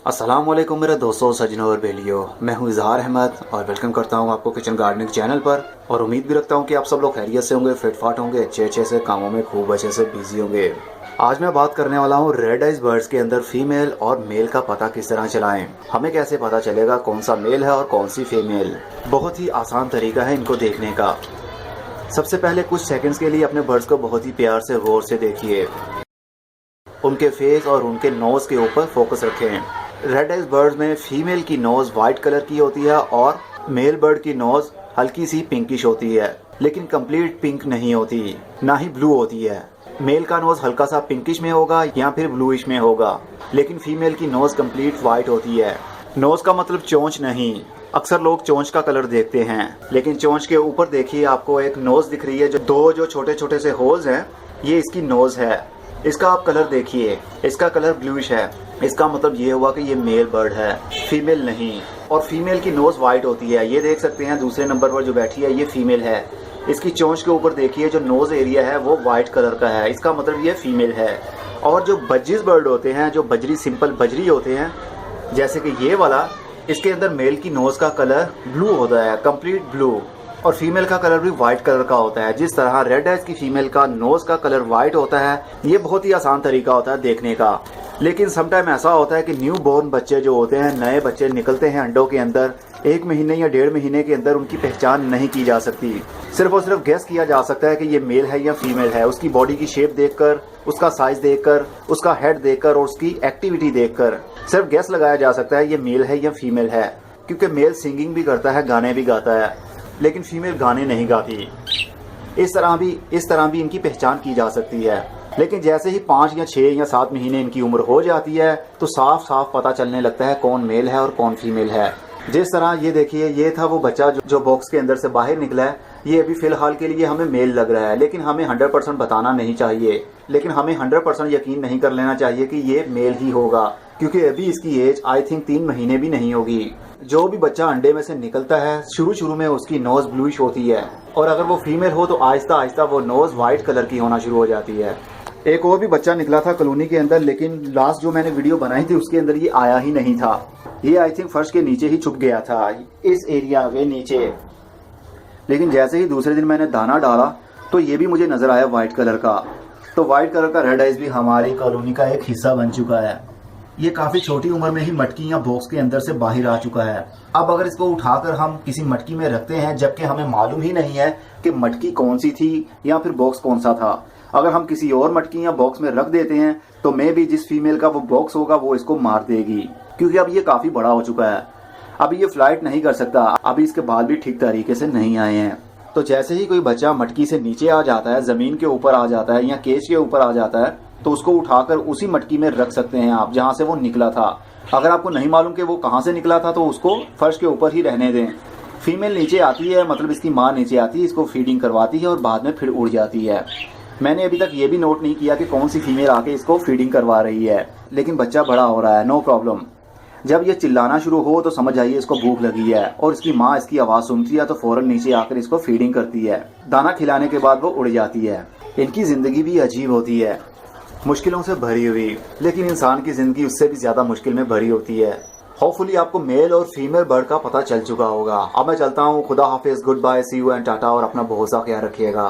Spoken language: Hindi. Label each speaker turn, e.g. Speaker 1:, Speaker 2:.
Speaker 1: अस्सलाम वालेकुम मेरे दोस्तों, सजनों और बेलियों। मैं हूं इजहार अहमद और वेलकम करता हूं आपको किचन गार्डनिंग चैनल पर। और उम्मीद भी रखता हूं कि आप सब लोग खैरियत से होंगे, फिट फाट होंगे, अच्छे से कामों में खूब अच्छे से बिजी होंगे। आज मैं बात करने वाला हूं रेड आइज बर्ड्स के अंदर फीमेल और मेल का पता किस तरह चलाएं। हमें कैसे पता चलेगा कौन सा मेल है और कौन सी फीमेल। बहुत ही आसान तरीका है इनको देखने का। सबसे पहले कुछ सेकंड्स के लिए अपने बर्ड्स को बहुत ही प्यार से गौर से देखिए। उनके फेस और उनके नोज के ऊपर फोकस रखें। रेड आइज बर्ड्स में फीमेल की नोज वाइट कलर की होती है और मेल बर्ड की नोज हल्की सी पिंकिश होती है, लेकिन कंप्लीट पिंक नहीं होती, ना ही ब्लू होती है। मेल का नोज हल्का सा पिंकिश में होगा या फिर ब्लूइश में होगा, लेकिन फीमेल की नोज कंप्लीट वाइट होती है। नोज का मतलब चोंच नहीं। अक्सर लोग चोंच का कलर देखते हैं, लेकिन चोंच के ऊपर देखिए आपको एक नोज दिख रही है, जो छोटे छोटे से होल्स हैं, ये इसकी नोज है। इसका आप कलर देखिए, इसका कलर ब्लूइश है। इसका मतलब ये हुआ कि ये मेल बर्ड है, फीमेल नहीं। और फीमेल की नोज वाइट होती है, ये देख सकते हैं दूसरे नंबर पर जो बैठी है ये फीमेल है। इसकी चोंच के ऊपर देखिए जो नोज एरिया है वो वाइट कलर का है, इसका मतलब ये फीमेल है। और जो बज्जीज बर्ड होते हैं, जो बजरी सिंपल बजरी होते हैं, जैसे कि ये वाला, इसके अंदर मेल की नोज का कलर ब्लू होता है, कंप्लीट ब्लू, और फीमेल का कलर भी वाइट कलर का होता है। जिस तरह रेड आइज की फीमेल का नोज का कलर वाइट होता है, ये बहुत ही आसान तरीका होता है देखने का। लेकिन समटाइम ऐसा होता है कि न्यू बोर्न बच्चे जो होते हैं, नए बच्चे निकलते हैं अंडों के अंदर, 1 महीने या 1.5 महीने के अंदर उनकी पहचान नहीं की जा सकती। सिर्फ और सिर्फ गेस किया जा सकता है कि ये मेल है या फीमेल है, उसकी बॉडी की शेप देखकर, उसका साइज देखकर, उसका हेड देखकर और उसकी एक्टिविटी देखकर सिर्फ गेस लगाया जा सकता है ये मेल है या फीमेल है। क्योंकि मेल सिंगिंग भी करता है, गाने भी गाता है, लेकिन फीमेल गाने नहीं गाती। इस तरह भी इनकी पहचान की जा सकती है। लेकिन जैसे ही 5 या 6 या 7 महीने इनकी उम्र हो जाती है तो साफ साफ पता चलने लगता है कौन मेल है और कौन फीमेल है। जिस तरह ये देखिए, ये था वो बच्चा जो बॉक्स के अंदर से बाहर निकला है। ये अभी फिलहाल के लिए हमें मेल लग रहा है, लेकिन हमें 100% बताना नहीं चाहिए। लेकिन हमें 100% यकीन नहीं कर लेना चाहिए कि ये मेल ही होगा, क्योंकि अभी इसकी एज आई थिंक 3 महीने भी नहीं होगी। जो भी बच्चा अंडे में से निकलता है, शुरू में उसकी नोज ब्लूइश होती है, और अगर वो फीमेल हो तो आहिस्ता आहिस्ता वो नोज वाइट कलर की होना शुरू हो जाती है। एक और भी बच्चा निकला था कॉलोनी के अंदर, लेकिन लास्ट जो मैंने वीडियो बनाई थी उसके अंदर ये आया ही नहीं था। ये आई थिंक फर्श के नीचे ही छुप गया था, इस एरिया के नीचे। लेकिन जैसे ही दूसरे दिन मैंने दाना डाला तो ये भी मुझे नजर आया व्हाइट कलर का। तो व्हाइट कलर का रेड आइज भी हमारी कॉलोनी का एक हिस्सा बन चुका है। ये काफी छोटी उम्र में ही मटकी या बॉक्स के अंदर से बाहर आ चुका है। अब अगर इसको उठाकर हम किसी मटकी में रखते हैं, जबकि हमें मालूम ही नहीं है कि मटकी कौन सी थी या फिर बॉक्स कौन सा था, अगर हम किसी और मटकी या बॉक्स में रख देते हैं तो मे भी जिस फीमेल का वो बॉक्स होगा वो इसको मार देगी, क्योंकि अब ये काफी बड़ा हो चुका है। अभी ये फ्लाइट नहीं कर सकता, अभी इसके बाल भी ठीक तरीके से नहीं आए हैं। तो जैसे ही कोई बच्चा मटकी से नीचे आ जाता है, जमीन के ऊपर आ जाता है या केज के ऊपर आ जाता है, तो उसको उठाकर उसी मटकी में रख सकते हैं आप जहां से वो निकला था। अगर आपको नहीं मालूम कि वो कहां से निकला था तो उसको फर्श के ऊपर ही रहने दें। फीमेल नीचे आती है, मतलब इसकी माँ नीचे आती है, इसको फीडिंग करवाती है और बाद में फिर उड़ जाती है। मैंने अभी तक ये भी नोट नहीं किया कि कौन सी फीमेल आके इसको फीडिंग करवा रही है, लेकिन बच्चा बड़ा हो रहा है, नो प्रॉब्लम। जब ये चिल्लाना शुरू हो तो समझ आइए इसको भूख लगी है, और इसकी माँ इसकी आवाज सुनती है तो फौरन नीचे आकर इसको फीडिंग करती है। दाना खिलाने के बाद वो उड़ जाती है। इनकी जिंदगी भी अजीब होती है, मुश्किलों से भरी हुई, लेकिन इंसान की जिंदगी उससे भी ज्यादा मुश्किल में भरी होती है। होपफुली आपको मेल और फीमेल बर्ड का पता चल चुका होगा। अब मैं चलता हूँ, खुदा हाफिज, goodbye, see you and tata, और अपना बहुत सा ख्याल रखिएगा।